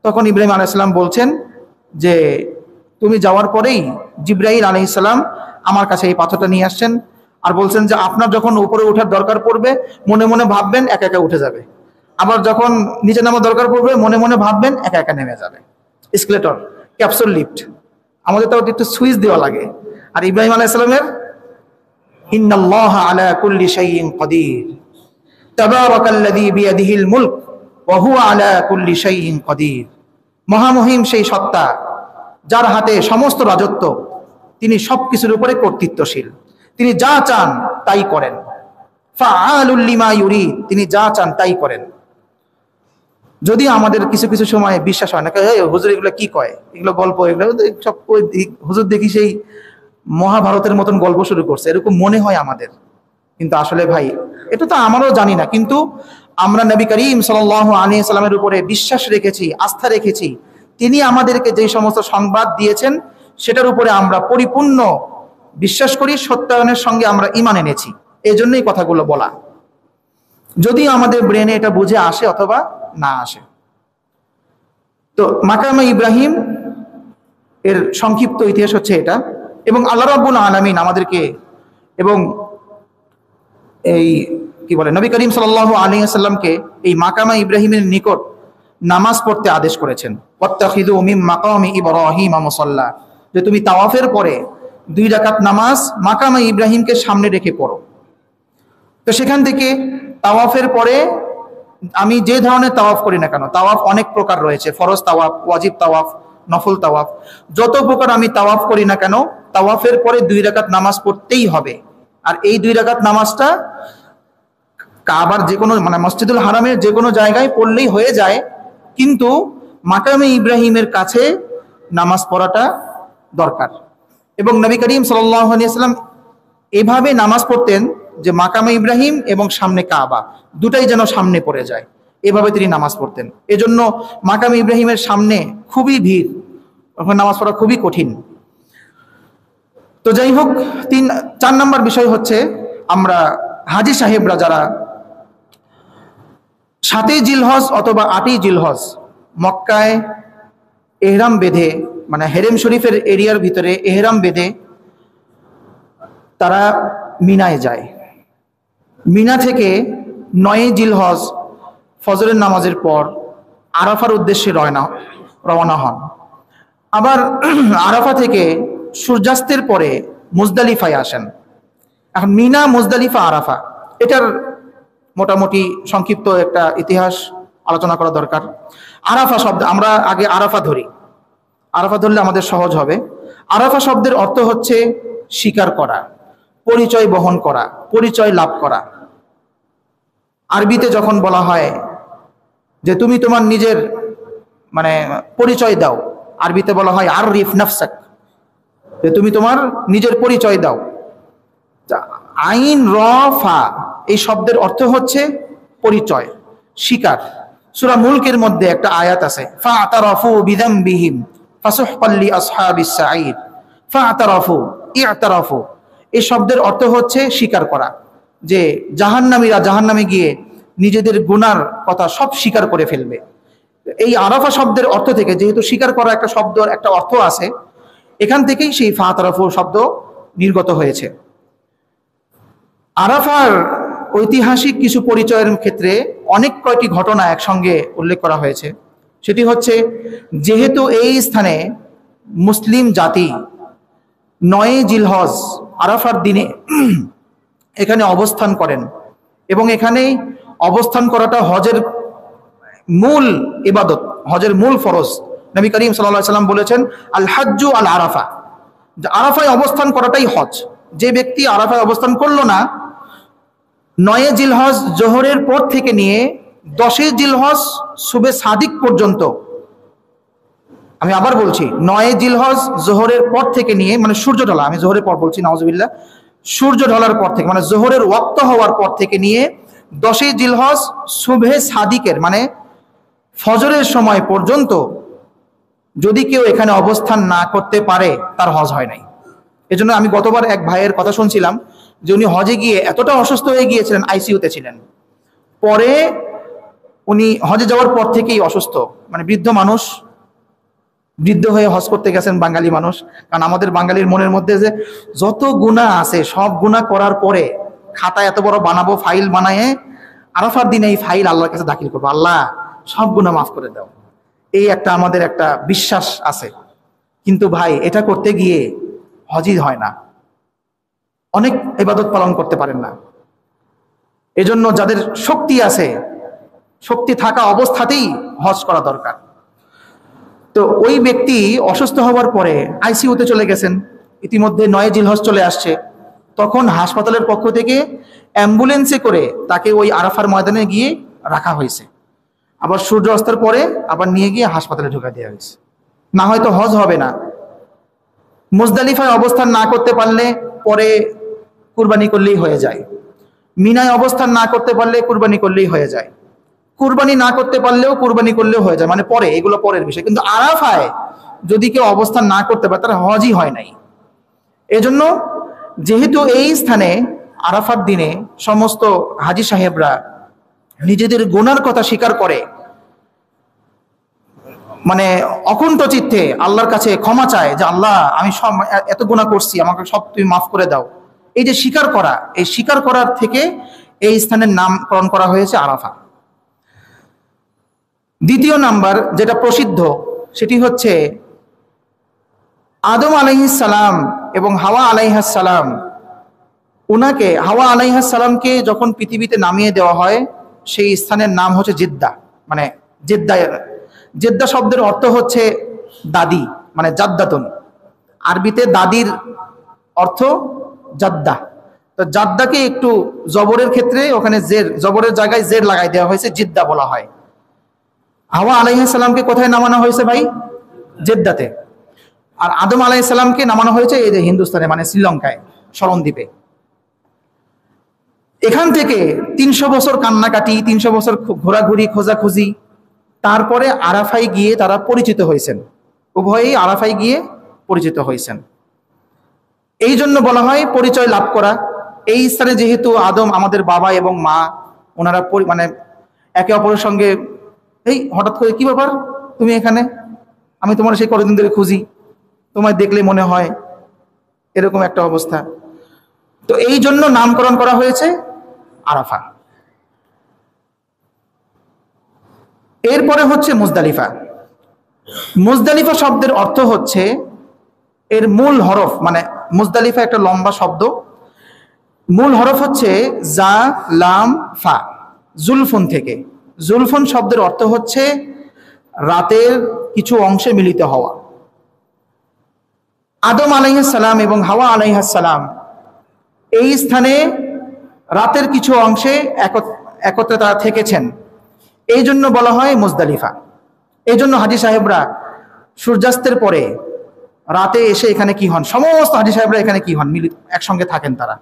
তখন ইব্রাহিম আলাইহিস সালাম বলছেন যে তুমি যাওয়ার পরেই জিবরাইল আলাইহিস সালাম আমার কাছে এই পাথরটা নিয়ে আসছেন, আর বলছেন যে আপনার যখন উপরে ওঠার দরকার পড়বে মনে মনে ভাববেন একা একা উঠে যাবে, আবার যখন নিচে নামার দরকার পড়বে মনে মনে ভাববেন একা একা নেমে যাবে। এসকেলেটর, ক্যাপসুল লিফট, আমাদের তো একটু সুইচ দেওয়া লাগে। আর ইব্রাহিম আলাইহিস সালামের ইন্নাল্লাহা আলা কুল্লি শাইইন কাদির তাবারাকাল্লাযী বিয়াদিহিল মুলক ওয়া হুয়া আলা কুল্লি শাইইন কাদির, মহামহিম সেই সত্তা যার হাতে সমস্ত রাজত্ব, তিনি সবকিছুর উপরে কর্তৃত্বশীল, তিনি যা চান তাই করেন। ফাআলুল লিমা ইউরিদ, তিনি যা চান তাই করেন। যদি আমাদের কিছু কিছু সময় বিশ্বাস হয় না, হুজুর এগুলো কি কয়, এগুলো গল্প, এগুলো সব হুজুর দেখি সেই মহাভারতের মতন গল্প শুরু করছে, এরকম মনে হয় আমাদের। কিন্তু আসলে ভাই এটা তো আমারও জানি না, কিন্তু আমরা নবী করিম সাল্লাল্লাহু আলাইহি সাল্লামের উপরে বিশ্বাস রেখেছি, আস্থা রেখেছি। তিনি আমাদেরকে যে সমস্ত সংবাদ দিয়েছেন সেটার উপরে আমরা পরিপূর্ণ বিশ্বাস করি, সত্যায়নের সঙ্গে আমরা ঈমান এনেছি। এই জন্যই কথাগুলো বলা, যদি আমাদের ব্রেনে এটা বুঝে আসে অথবা না আসে। তো মাকামে ইব্রাহিম এর সংক্ষিপ্ত ইতিহাস হচ্ছে এটা। এবং আল্লাহ রাব্বুল আলামিন আমাদেরকে এবং এই কি বলে নবী করিম সাল্লাল্লাহু আলাইহি ওয়াসাল্লামকে এই মাকামে ইব্রাহিমের নিকট নামাজ পড়তে আদেশ করেছেন। ওয়াত্তাখিযু মিন মাকামি ইব্রাহিম মুসাল্লা, যে তুমি তাওয়াফের পরে 2 রাকাত নামাজ মাকামে ইব্রাহিমকে সামনে রেখে পড়ো। তো সেখান থেকে তাওয়াফের পরে আমি যে ধরনের তাওয়াফ করি না কেন, তাওয়াফ অনেক প্রকার রয়েছে, ফরজ তাওয়াফ, ওয়াজিব তাওয়াফ, নফল তাওয়াফ, যত প্রকার আমি তাওয়াফ করি না কেন, তাওয়াফের পরে 2 রাকাত নামাজ পড়তেই হবে। আর এই 2 রাকাত নামাজটা কাবার যে কোনো মানে মসজিদুল হারামের যে কোনো জায়গায় পড়লেই হয়ে যায়, কিন্তু মাকামে ইব্রাহিমের কাছে নামাজ পড়াটা দরকার। এবং নবী করিম সাল্লাল্লাহু আলাইহি ওয়াসাল্লাম এভাবে নামাজ পড়তেন যে মাকামে ইব্রাহিম এবং সামনে কাবা দুটাই যেন সামনে পড়ে যায়, এভাবে তিনি নামাজ পড়তেন। এজন্য মাকামে ইব্রাহিমের সামনে খুবই ভিড়, ওখানে নামাজ পড়া খুবই কঠিন। তো যাই হোক, 4 নম্বর বিষয় হচ্ছে আমরা হাজী সাহেবরা যারা 7ই জিলহজ অথবা 8ই জিলহজ মক্কায় এহরাম বেঁধে, মানে হেরেম শরীফের এরিয়ার ভিতরে এহরাম বেঁধে তারা মিনায় যায়। মিনা থেকে 9ই জিলহজ ফজরের নামাজের পর আরাফার উদ্দেশ্যে রওনা হন। আবার আরাফা থেকে সূর্যাস্তের পরে মুজদালিফায় আসেন। এখন মিনা, মুজদালিফা, আরাফা, এটার মোটামুটি সংক্ষিপ্ত একটা ইতিহাস আলোচনা করা দরকার। আরাফা শব্দ, আমরা আগে আরাফা ধরি, আরাফা ধরলে আমাদের সহজ হবে। আরাফা শব্দের অর্থ হচ্ছে স্বীকার করা, পরিচয় বহন করা, পরিচয় লাভ করা। আরবিতে যখন বলা হয় যে তুমি তোমার নিজের মানে পরিচয় দাও, আরবিতে বলা হয় আরিফ নাফসাক, যে তুমি তোমার নিজের পরিচয় দাও। আইন র ফা এই শব্দের অর্থ হচ্ছে পরিচয়, স্বীকার। সূরা মুলকের মধ্যে একটা আয়াত আছে, ফাআতারাফু বিযামবিহিম ফাসুহকাল লিআসহাবিস সাঈর। ফাআতারাফু, ইআতারাফু এই শব্দের অর্থ হচ্ছে স্বীকার করা, যে জাহান্নামীরা জাহান্নামে গিয়ে নিজেদের গুনার কথা সব স্বীকার করে ফেলবে। এই আরাফা শব্দের অর্থ থেকে, যেহেতু স্বীকার করা একটা শব্দ, একটা অর্থ আছে, এখান থেকেই সেই ফাআতারাফু শব্দ নির্গত হয়েছে। আরাফার ঐতিহাসিক কিছু পরিচয়ের ক্ষেত্রে অনেক কয়টি ঘটনা একসঙ্গে উল্লেখ করা হয়েছে। সেটি হচ্ছে, যেহেতু এই স্থানে মুসলিম জাতি 9ই জিলহজ আরাফার দিনে এখানে অবস্থান করেন, এবং এখানে অবস্থান করাটা হজের মূল ইবাদত, হজের মূল ফরজ। নবী করিম সাল্লাল্লাহু আলাইহি সাল্লাম বলেছেন, আল হাজ্জু আল আরাফা, যে আরাফায় অবস্থান করাটাই হজ। যে ব্যক্তি আরাফায় অবস্থান করলো না, 9ই জিলহজ জোহরের পর থেকে নিয়ে 10ই জিলহজ সুবে সাদিক পর্যন্ত, আমি আবার বলছি, 9ই জিলহজ জোহরের পর থেকে নিয়ে, মানে সূর্য ঢলা, আমি জোহরের পর বলছি, নাউজুবিল্লাহ, সূর্য ঢলার পর থেকে, মানে জোহরের ওয়াক্ত হওয়ার পর থেকে নিয়ে 10ই জিলহজ সুবে সাদিকের মানে ফজরের সময় পর্যন্ত যদি কেউ এখানে অবস্থান না করতে পারে, তার হজ হয় নাই। এজন্য আমি গতবার এক ভাইয়ের কথা শুনছিলাম যে উনি হজে গিয়ে এতটা অসুস্থ হয়ে গিয়েছিলেন, আইসিইউতে ছিলেন। পরে উনি হজে যাওয়ার পর থেকেই অসুস্থ, মানে বৃদ্ধ মানুষ, বৃদ্ধ হয়ে হজ করতে গেছেন বাঙালি মানুষ। কারণ আমাদের বাঙালির মনের মধ্যে যে যত গুনাহ আছে সব গুনাহ করার পরে খাতা এত বড় বানাবো, ফাইল বানায় আরাফার দিনে এই ফাইল আল্লাহর কাছে দাখিল করবো, আল্লাহ সব গুনাহ মাফ করে দাও, এই একটা আমাদের একটা বিশ্বাস আছে। কিন্তু ভাই এটা করতে গিয়ে হজই হয় না, অনেক ইবাদত পালন করতে পারেন না। এজন্য যাদের শক্তি আছে, শক্তি থাকা অবস্থাতেই হজ করা দরকার। তো ওই ব্যক্তি অসুস্থ হওয়ার পরে আইসিইউতে চলে গেছেন, ইতিমধ্যে 9 জিলহজ চলে আসছে। তখন হাসপাতালের পক্ষ থেকে অ্যাম্বুলেন্সে করে তাকে ওই আরাফার ময়দানে গিয়ে রাখা হয়েছে। আবার সূর্য অস্তের পরে আবার নিয়ে গিয়ে হাসপাতালে ঢোকা দেওয়া হয়েছে, না হয়তো হজ হবে না। মুজদালিফায় অবস্থান না করতে পারলে পরে কুরবানি করলেই হয়ে যায়, মিনায় অবস্থান না করতে পারলে কুরবানি করলেই হয়ে যায়, কুরবানি না করতে পারলেও কুরবানি করলেও হয়ে যায়, মানে পরে, এগুলো পরের বিষয়। কিন্তু আরাফায় যদি কেউ অবস্থান না করতে পারে তার হজই হয় নাই। এজন্য যেহেতু এই স্থানে আরাফার দিনে সমস্ত হাজী সাহেবরা নিজেদের গুনার কথা স্বীকার করে, মানে অকুণ্ঠ চিত্তে আল্লাহর কাছে ক্ষমা চায় যে আল্লাহ আমি সব এত গুনাহ করছি, আমাকে সব তুমি মাফ করে দাও, এই যে স্বীকার করা, এই স্বীকার করার থেকে এই স্থানের নামকরণ করা হয়েছে আরাফা। দ্বিতীয় নাম্বার যেটা প্রসিদ্ধ সেটি হচ্ছে আদম আলাইহিস সালাম এবং হাওয়া আলাইহিস সালাম, উনাকে হাওয়া আলাইহিস সালামকে যখন পৃথিবীতে নামিয়ে দেওয়া হয় সেই স্থানের নাম হচ্ছে জিদ্দা, মানে জিদ্দা। জিদ্দা শব্দের অর্থ হচ্ছে দাদি, মানে জাদ্দাতুন। আরবিতে দাদির অর্থ জাদ্দা। তো জাদ্দাকে একটু জবরের ক্ষেত্রে ওখানে জের, জবরের জায়গায় জের লাগাই দেওয়া হয়েছে, জিদ্দা বলা হয়। হাওয়া আলাইহিস সালামকে কোথায় নামানো হয়েছে ভাই? জেদ্দাতে। আর আদম আলাইহিস সালামকে নামানো হয়েছে এই যে হিন্দুস্তানে, মানে শ্রীলঙ্কায়, শরণদ্বীপে। এখান থেকে 300 বছর কান্নাকাটি, 300 বছর ঘোরাঘুরি, খোঁজাখুঁজি, তারপরে আরাফায় গিয়ে তারা পরিচিত হয়েছেন, উভয়েই আরাফায় গিয়ে পরিচিত হয়েছেন। এই জন্য বলা হয় পরিচয় লাভ করা। এই স্থানে যেহেতু আদম আমাদের বাবা এবং মা, ওনারা মানে একে অপরের সঙ্গে, এই হঠাৎ করে কি ব্যাপার তুমি এখানে, আমি তোমার সেই কতদিন ধরে খুঁজি, তোমায় দেখলে মনে হয়, এরকম একটা অবস্থা। তো এই জন্য নামকরণ করা হয়েছে আরাফা। এরপরে হচ্ছে মুজদালিফা। মুজদালিফা শব্দের অর্থ হচ্ছে, এর মূল হরফ, মানে মুজদালিফা একটা লম্বা শব্দ, মূল হরফ হচ্ছে জা লাম ফা, জুলফুন থেকে। জুলফুন শব্দের অর্থ হচ্ছে রাতের কিছু অংশে মিলিত হওয়া। আদম আলাইহিস সালাম এবং হাওয়া আলাইহিস সালাম এই স্থানে রাতের কিছু অংশে একত্রে তারা থেকেছেন, এই জন্য বলা হয় মুজদালিফা। এই জন্য হাজী সাহেবরা সূর্যাস্তের পরে রাতে এসে এখানে কি হন, সমস্ত হাজী সাহেবরা এখানে কি হন, মিলিত একসঙ্গে থাকেন, তারা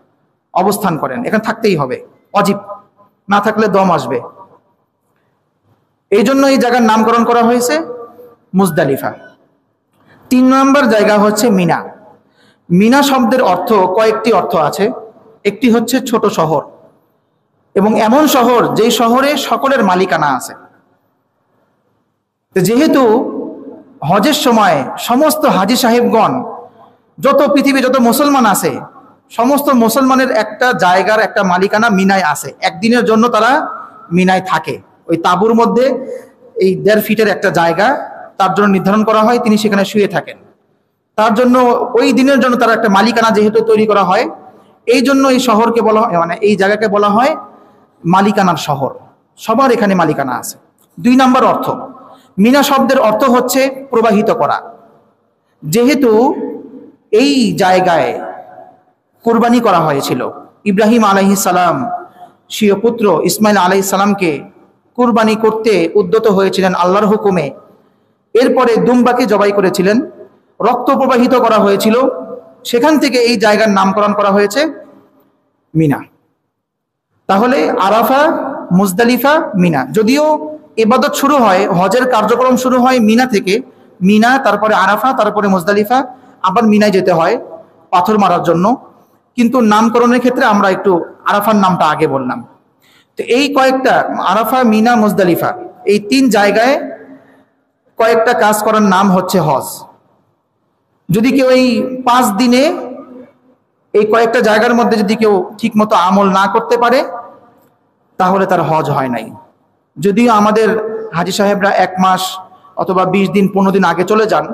অবস্থান করেন, এখানে থাকতেই হবে, অজীব, না থাকলে দম আসবে। এই জন্য এই জায়গার নামকরণ করা হয়েছে মুজদালিফা। 3 নম্বর জায়গা হচ্ছে মিনা। মিনা শব্দের অর্থ, কয়েকটি অর্থ আছে। একটি হচ্ছে ছোট শহর, এবং এমন শহর যেই শহরে সকলের মালিকানা আছে। যেহেতু হজের সময় সমস্ত হাজী সাহেবগণ, যত পৃথিবী যত মুসলমান আছে, সমস্ত মুসলমানের একটা জায়গার একটা মালিকানা মিনায় আছে। একদিনের জন্য তারা মিনায় থাকে, ওই তাঁবুর মধ্যে এই 1.5 ফিটের একটা জায়গা তার জন্য নির্ধারণ করা হয়, তিনি সেখানে শুয়ে থাকেন। তার জন্য ওই দিনের জন্য তারা একটা মালিকানা যেহেতু তৈরি করা হয়, এই জন্য এই শহরকে বলা হয়, মানে এই জায়গাকে বলা হয় মালিকানার শহর, সবার এখানে মালিকানা আছে। 2 নম্বর অর্থ, মিনা শব্দের অর্থ হচ্ছে প্রবাহিত করা। যেহেতু এই জায়গায় কুরবানি করা হয়েছিল, ইব্রাহিম আলাইহিস সালাম স্বীয় পুত্র ইসমাইল আলাইহিস সালামকে কুরবানি করতে উদ্যত হয়েছিলেন আল্লাহর হুকুমে। এরপরে দুম্বাকে জবাই করেছিলেন, রক্ত প্রবাহিত করা হয়েছিল, সেখান থেকে এই জায়গার নামকরণ করা হয়েছে মিনা। তাহলে আরাফা, মুজদালিফা, মিনা। যদিও ইবাদত শুরু হয়, হজের কার্যক্রম শুরু হয় মিনা থেকে, মিনা, তারপরে আরাফা, তারপরে মুজদালিফা, আবার মিনায় যেতে হয় পাথর মারার জন্য, কিন্তু নামকরণের ক্ষেত্রে আমরা একটু আরাফার নামটা আগে বললাম। তো এই কয়েকটা আরাফা, মিনা, মুজদালিফা, এই 3 জায়গায় কয়েকটা কাজ করার নাম হচ্ছে হজ। যদি কেউ এই 5 দিনে এই কয়েকটা জায়গার মধ্যে যদি কেউ ঠিকমতো আমল না করতে পারে, তাহলে তার হজ হয় নাই। যদিও আমাদের হাজী সাহেবরা 1 মাস অথবা 20 দিন 15 দিন আগে চলে যান,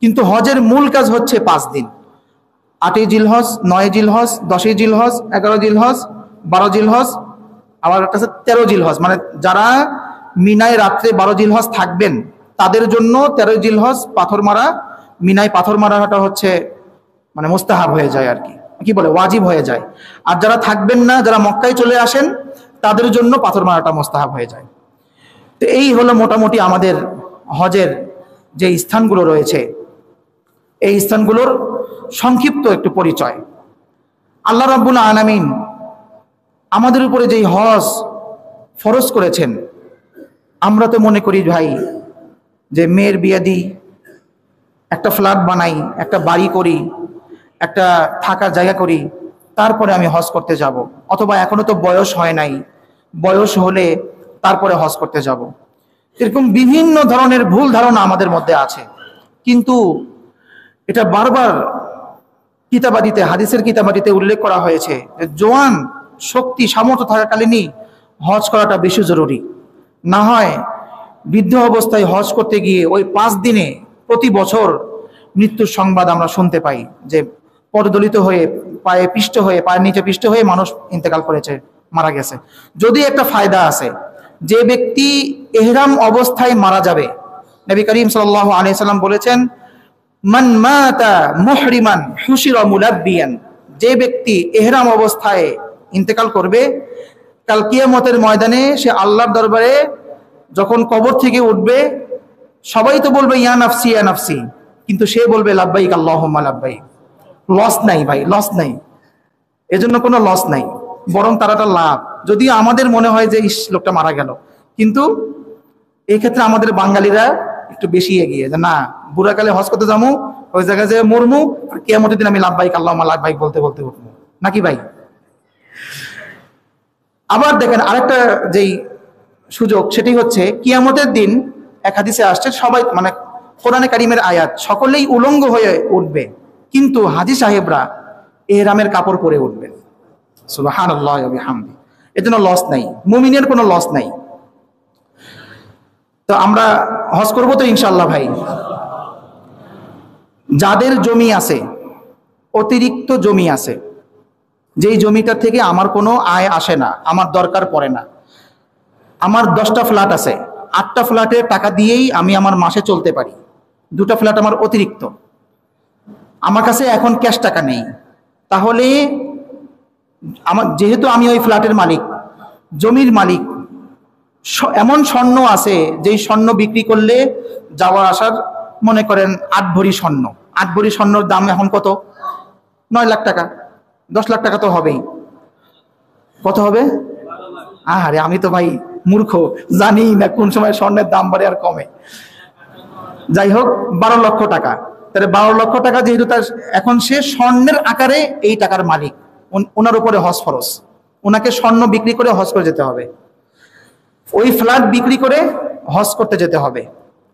কিন্তু হজের মূল কাজ হচ্ছে 5 দিন। 8ই জিলহজ, 9ই জিলহজ, 10ই জিলহজ, 11 জিলহজ, 12 জিলহজ, আবার একটা 13 জিলহজ। মানে যারা মিনায় রাত্রে 12 জিলহজ থাকবেন তাদের জন্য 13 জিলহজ পাথর মারা, মিনায় পাথর মারাটা হচ্ছে মানে মুস্তাহাব হয়ে যায় আর কি বলে, ওয়াজিব হয়ে যায়। আর যারা থাকবেন না, যারা মক্কায় চলে আসেন, তাদের জন্য পাথর মারাটা মুস্তাহাব হয়ে যায়। তো এই হলো মোটামুটি আমাদের হজের যে স্থানগুলো রয়েছে, এই স্থানগুলোর সংক্ষিপ্ত একটু পরিচয়। আল্লাহ রাব্বুল আলামিন আমাদের উপরে যেই হজ ফরজ করেছেন, আমরা তো মনে করি ভাই যে মেয়ের বিয়ে দিই, একটা ফ্ল্যাট বানাই, একটা বাড়ি করি, একটা থাকার জায়গা করি, তারপরে আমি হজ করতে যাব। অথবা এখনো তো বয়স হয় নাই, বয়স হলে তারপরে হজ করতে যাব। এরকম বিভিন্ন ধরনের ভুল ধারণা আমাদের মধ্যে আছে। কিন্তু এটা বারবার কিতাবাদিতে, হাদিসের কিতাবাদিতে উল্লেখ করা হয়েছে যে জোয়ান শক্তি সামর্থ্য থাকাকালীনই হজ করাটা বেশি জরুরি। না হয় বৃদ্ধ অবস্থায় হজ করতে গিয়ে ওই 5 দিনে প্রতি বছর মৃত্যুর সংবাদ আমরা শুনতে পাই, যে পদদলিত হয়ে, পায়ে পিষ্ট হয়ে, পায়ের নিচে পিষ্ট হয়ে মানুষ ইন্তেকাল করেছে, মারা গেছে। যদি একটা ফায়দা আছে, যে ব্যক্তি ইহরাম অবস্থায় মারা যাবে, নবী করিম সাল্লাল্লাহু আলাইহি সাল্লাম বলেছেন, মান মাতা মুহরিমান হুশিরা মুলাব্বিয়ান, যে ব্যক্তি ইহরাম অবস্থায় ইন্তেকাল করবে, কাল কিয়ামতের ময়দানে সে আল্লাহর দরবারে যখন কবর থেকে উঠবে, সবাই তো বলবে ইয়া নাফসি ইয়া নাফসি, কিন্তু সে বলবে লাব্বাইক আল্লাহুম্মা লাব্বাইক। লস নাই ভাই, লস নাই, এজন্য কোনো লস নাই, বরং তারাটা লাভ। যদিও আমাদের মনে হয় যে ইস লোকটা মারা গেল, কিন্তু এই ক্ষেত্রে আমাদের বাঙালিরা একটু বেশি এগিয়ে, যে না, বুড়াকালে হজ করতে যাবো, ওই জায়গায় যে মরমু, আর কিয়ামতের দিন আমি লাব্বাইক আল্লাহুম্মা লাব্বাইক বলতে বলতে উঠবো, নাকি ভাই? আবার দেখেন আরেকটা যেই সুযোগ, সেটি হচ্ছে কিয়ামতের দিন এক হাদিসে আসছে, সবাই মানে কোরআনে কারিমের আয়াত, সকলেই উলঙ্গ হয়ে উঠবে, কিন্তু হাজী সাহেবরা ইহরামের কাপড় পরে উঠবেন। সুবহানাল্লাহি ওয়া বিহামদি। এর জন্য লস নাই, মুমিনের কোনো লস নাই। তো আমরা হজ করবো তো ইনশাআল্লাহ ভাই। যাদের জমি আছে, অতিরিক্ত জমি আছে, যেই জমিটার থেকে আমার কোনো আয় আসে না, আমার দরকার পড়ে না, আমার 10টা ফ্ল্যাট আছে, 8টা ফ্ল্যাটের টাকা দিয়েই আমি আমার মাসে চলতে পারি, 2টা ফ্ল্যাট আমার অতিরিক্ত, আমার কাছে এখন ক্যাশ টাকা নেই, তাহলে আমার, যেহেতু আমি ওই ফ্ল্যাটের মালিক, জমির মালিক, এমন স্বর্ণ আছে যেই স্বর্ণ বিক্রি করলে যাওয়া আসার, মনে করেন 8 ভরি স্বর্ণ, 8 ভরি স্বর্ণর দাম এখন কত? 9 লাখ টাকা, 10 লাখ টাকা তো হবেই। কত হবে? আরে আমি তো ভাই মূর্খ, জানি না কোন সময় স্বর্ণের দাম বাড়ে আর কমে। যাই হোক, 12 লক্ষ টাকা। তাহলে 12 লক্ষ টাকা যেহেতু তার, এখন সে স্বর্ণের আকারে এই টাকার মালিক, ওনার উপরে হজ ফরজ, ওনাকে স্বর্ণ বিক্রি করে হজ করে যেতে হবে, ওই ফ্ল্যাট বিক্রি করে হজ করতে যেতে হবে,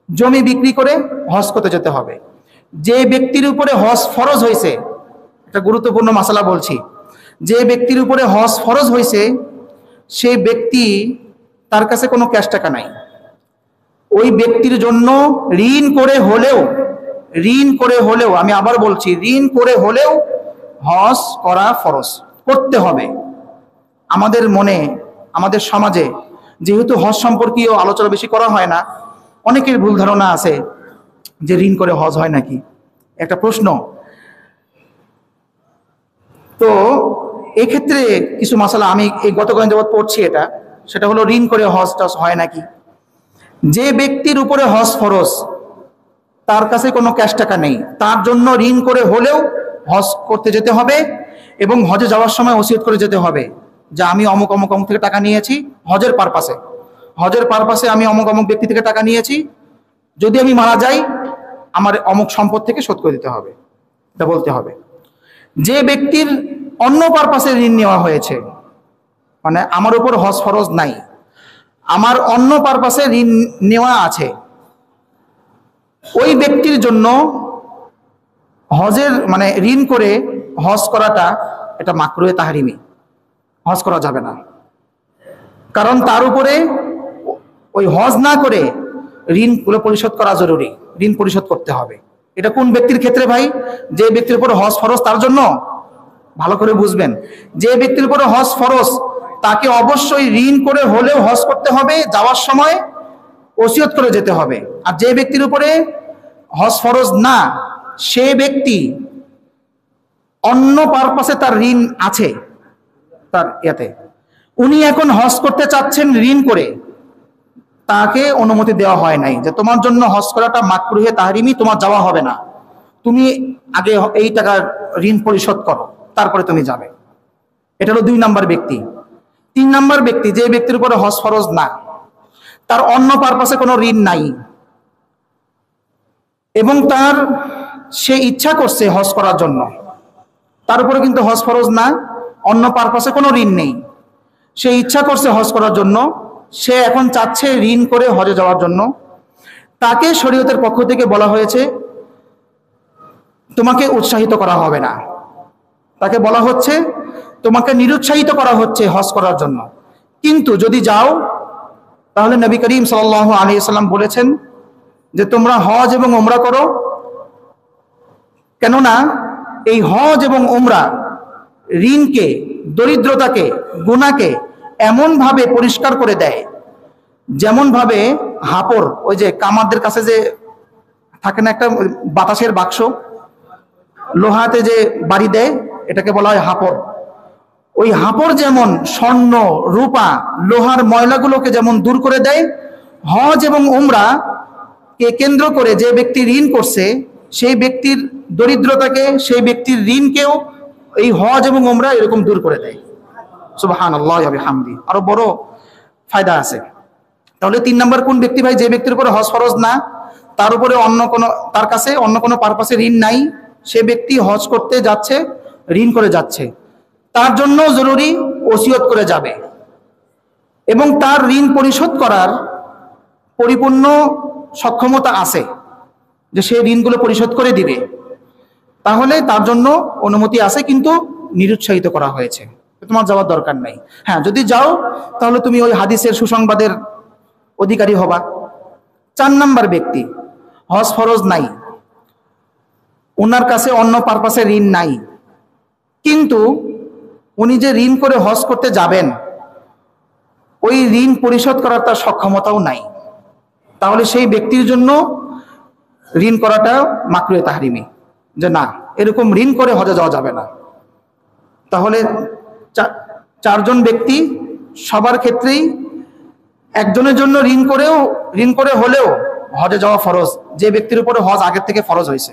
জমি বিক্রি করে হজ করতে যেতে হবে। যে ব্যক্তির উপরে হজ ফরজ হয়েছে, একটা গুরুত্বপূর্ণ মাসালা বলছি, যে ব্যক্তির উপরে হজ ফরজ হয়েছে, সেই ব্যক্তি, তার কাছে কোনো ক্যাশ টাকা নাই, ওই ব্যক্তির জন্য ঋণ করে হলেও, আমি আবার বলছি, ঋণ করে হলেও হজ করা ফরজ, করতে হবে। আমাদের মনে, আমাদের সমাজে যেহেতু হজ সম্পর্কীয় আলোচনা বেশি করা হয় না, অনেকের ভুল ধারণা আছে যে ঋণ করে হজ হয় নাকি, একটা প্রশ্ন। তো এক্ষেত্রে কিছু মাসালা আমি এই গত কয়েকদিন যাবত পড়ছি, সেটা হলো ঋণ করে হজ টজ হয় নাকি। যে ব্যক্তির উপরে হজ ফরজ, তার কাছে কোনো ক্যাশ টাকা নেই, তার জন্য ঋণ করে হলেও হজ করতে যেতে হবে, এবং হজে যাওয়ার সময় ওসিয়ত করে যেতে হবে যে আমি অমুক অমুক অমুক থেকে টাকা নিয়েছি হজের পারপাসে, আমি অমুক অমুক ব্যক্তি থেকে টাকা নিয়েছি, যদি আমি মারা যাই আমার অমুক সম্পদ থেকে শোধ করে দিতে হবে, এটা বলতে হবে। যে ব্যক্তির অন্য পারপাসে ঋণ নেওয়া হয়েছে, মানে আমার উপর হজ ফরজ নাই, আমার অন্য পারপাসে ঋণ নেওয়া আছে, ওই ব্যক্তির জন্য হজের মানে ঋণ করে হজ করাটা এটা মাকরুহে তাহরিমি, হজ করা যাবে না। কারণ তার উপরে ওই হজ না করে ঋণগুলো পরিশোধ করা জরুরি, ঋণ পরিশোধ করতে হবে। এটা কোন ব্যক্তির ক্ষেত্রে ভাই? যে ব্যক্তির উপর হজ ফরজ তার জন্য, ভালো করে বুঝবেন, যে ব্যক্তির উপর হজ ফরজ তাকে অবশ্যই ঋণ করে হলেও হজ করতে হবে, যাওয়ার সময় ওসিয়ত করে যেতে হবে। আর যে ব্যক্তির উপরে হজ ফরজ না, সে ব্যক্তি অন্য পারপাসে তার ঋণ আছে, তার ইয়াতে উনি এখন হজ করতে চাচ্ছেন ঋণ করে, তাকে অনুমতি দেওয়া হয় নাই যে তোমার জন্য হজ করাটা মাকরুহে তাহরিমি, তোমার যাওয়া হবে না, তুমি আগে এই টাকার ঋণ পরিশোধ করো, তারপরে তুমি যাবে। এটা হলো 2 নাম্বার ব্যক্তি। 3 নাম্বার ব্যক্তি, যে ব্যক্তির উপরে হজ ফরজ না, তার অন্য পারপাসে কোনো ঋণ নাই এবং তার সে ইচ্ছা করছে হজ করার জন্য, তার উপরে কিন্তু হজ ফরজ না, অন্য পারপাসে কোনো ঋণ নেই, সে ইচ্ছা করছে হজ করার জন্য, সে এখন চাচ্ছে ঋণ করে হজে যাওয়ার জন্য, তাকে শরীয়তের পক্ষ থেকে বলা হয়েছে তোমাকে উৎসাহিত করা হবে না, তাকে বলা হচ্ছে তোমাকে নিরুৎসাহিত করা হচ্ছে হজ করার জন্য। কিন্তু যদি যাও তাহলে নবী করিম সাল্লাল্লাহু আলাইহি সাল্লাম বলেছেন যে তোমরা হজ এবং উমরা করো, কেননা এই হজ এবং উমরা ঋণকে, দরিদ্রতাকে, গুনাহকে এমন ভাবে পরিষ্কার করে দেয় যেমন ভাবে হাপড়, ওই যে কামারদের কাছে যে থাকে না একটা বাতাসের বাক্স, লোহাতে যে বাড়ি দেয়, এটাকে বলা হয় হাপড়। ওই হাপড় যেমন স্বর্ণ, রূপা, লোহার ময়লাগুলোকে যেমন দূর করে দেয়, হজ এবং উমরা কে কেন্দ্র করে যে ব্যক্তি ঋণ করছে সেই ব্যক্তির দরিদ্রতাকে, সেই ব্যক্তির ঋণকেও এই হজ এবং উমরা এরকম দূর করে দেয়। সুবহানাল্লাহি ওয়া বিহামদি, আরো বড় ফায়দা আছে। তাহলে 3 নাম্বার কোন ব্যক্তি ভাই? যে ব্যক্তির উপরে হজ ফরজ না, তার উপরে অন্য কোনো, তার কাছে অন্য কোনো পারপাসে ঋণ নাই, সে ব্যক্তি হজ করতে যাচ্ছে, ঋণ করে যাচ্ছে, তার জন্য জরুরি ওসিয়ত করে যাবে এবং তার ঋণ পরিশোধ করার পরিপূর্ণ সক্ষমতা আছে যে সে ঋণগুলো পরিশোধ করে দিবে, তাহলে তার জন্য অনুমতি আছে, কিন্তু নিরুৎসাহিত করা হয়েছে, তোমার যাওয়ার দরকার নাই। হ্যাঁ, যদি যাও তাহলে তুমি ওই হাদিসের সুসংবাদের অধিকারী হবা। 4 নাম্বার ব্যক্তি, হজ ফরজ নাই, ওনার কাছে অন্য পারপাসে ঋণ নাই, কিন্তু উনি যে ঋণ করে হজ করতে যাবেন ওই ঋণ পরিশোধ করার তার সক্ষমতাও নাই, তাহলে সেই ব্যক্তির জন্য ঋণ করাটা মাকরুহে তাহরিমি, যে না, এরকম ঋণ করে হজে যাওয়া যাবে না। তাহলে 4 জন ব্যক্তি, সবার ক্ষেত্রেই একজনের জন্য ঋণ করে হলেও হজে যাওয়া ফরজ, যে ব্যক্তির উপরে হজ আগের থেকে ফরজ হয়েছে।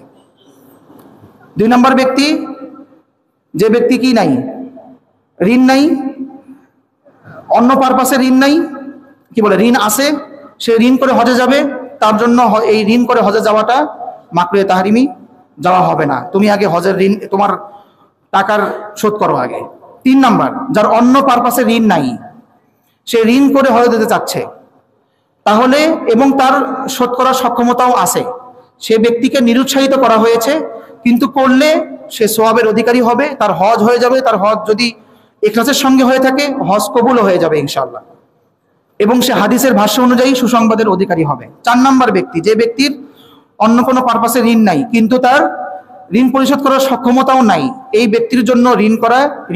2 নাম্বার ব্যক্তি, যে ব্যক্তি কি নাই, ঋণ নাই, অন্য পারপাসে ঋণ নাই, কি বলে ঋণ আছে, সে ঋণ করে হজে যাবে, তার জন্য এই ঋণ করে হজে যাওয়াটা মাকরুহে তাহরিমি, যাওয়া হবে না, তুমি আগে হজের ঋণ, তোমার টাকার শোধ করো আগে। 3 নাম্বার, যার অন্য পারপাসে ঋণ নাই, সে ঋণ করে হজে যেতে চাচ্ছে, তাহলে এবং তার শোধ করার সক্ষমতাও আছে, সে ব্যক্তিকে নিরুৎসাহিত করা হয়েছে, কিন্তু করলে সে সওয়াবের অধিকারী হবে, তার হজ হয়ে যাবে, তার হজ যদি ইখলাসের সঙ্গে হয়ে থাকে হজ কবুল হয়ে যাবে ইনশাআল্লাহ, এবং সে হাদিসের ভাষ্য অনুযায়ী সুসংবাদের অধিকারী হবে। 4 নাম্বার ব্যক্তি, যে ব্যক্তির অন্য কোনো পারপাসে ঋণ নাই কিন্তু তার ঋণ পরিশোধ করার সক্ষমতাও নাই, এই ব্যক্তির জন্য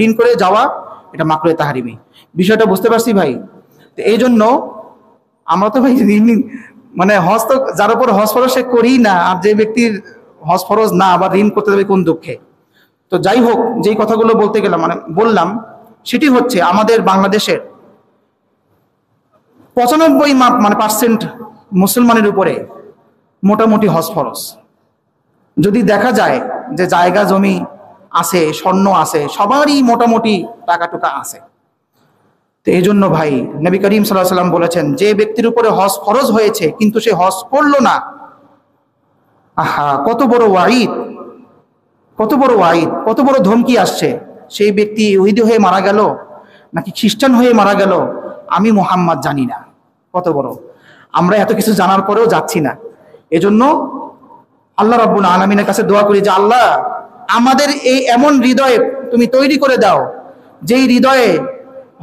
ঋণ করে যাওয়া এটা মাকরুহে তাহরিমি। বিষয়টা বুঝতে পারছি ভাই? তো এই জন্য আমরা তো ভাই মানে হজ তো যার উপর হজ ফরজ সে করি না, আর যে ব্যক্তির হজ ফরজ না আবার ঋণ করতে যাবে কোন দুঃখে। তো যাই হোক, যেই কথাগুলো বলতে গেলাম মানে বললাম, সেটি হচ্ছে আমাদের বাংলাদেশের 95% মুসলমানের উপরে মোটামুটি হজ ফরজ। যদি দেখা যায় যে জায়গা জমি আছে, স্বর্ণ আছে, সবারই মোটামুটি টাকা টুকা আছে, তো এই জন্য ভাই নবী করিম সাল্লাল্লাহু আলাইহি ওয়াসাল্লাম বলেছেন, যে ব্যক্তির উপরে হজ ফরজ হয়েছে কিন্তু সে হজ করলো না, আহা কত বড় ওয়াইদ, কত বড় ওয়াইদ, কত বড় ধমকি আসছে। সেই ব্যক্তি ইহুদি হয়ে মারা গেল, নাকি খ্রিস্টান হয়ে মারা গেল, আমি মুহাম্মদ জানি না। কত বড়! আমরা এত কিছু জানার পরেও যাচ্ছি না। এজন্য আল্লাহ রাব্বুল আলামিনের কাছে দোয়া করি যে আল্লাহ আমাদের এই এমন হৃদয়ে তুমি তৈরি করে দাও, যেই হৃদয়ে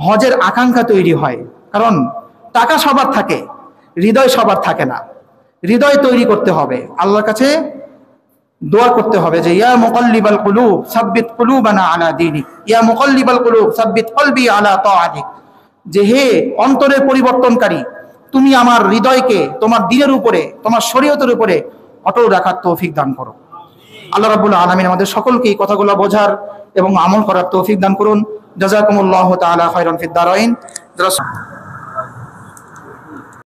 হজের আকাঙ্ক্ষা তৈরি হয়। কারণ টাকা সবার থাকে, হৃদয় সবার থাকে না। হৃদয় তৈরি করতে হবে, আল্লাহর কাছে দোয়া করতে হবে যে ইয়া মুকাল্লিবাল কুলুব সাব্বিত কুলুবানা আলা দীনিক, ইয়া মুকাল্লিবাল কুলুব সাব্বিত কলবি আলা তাআতিক, যে হে অন্তরের পরিবর্তনকারী, তুমি আমার হৃদয়কে তোমার দ্বীনের উপরে, তোমার শরীয়তের উপরে অটল রাখার তৌফিক দান করো। আল্লাহ রাব্বুল আলামিন আমাদের সকলকে এই কথাগুলো বোঝার এবং আমল করার তৌফিক দান করুন। জাযাকুমুল্লাহু তাআলা খায়রান ফিদ দারাইন।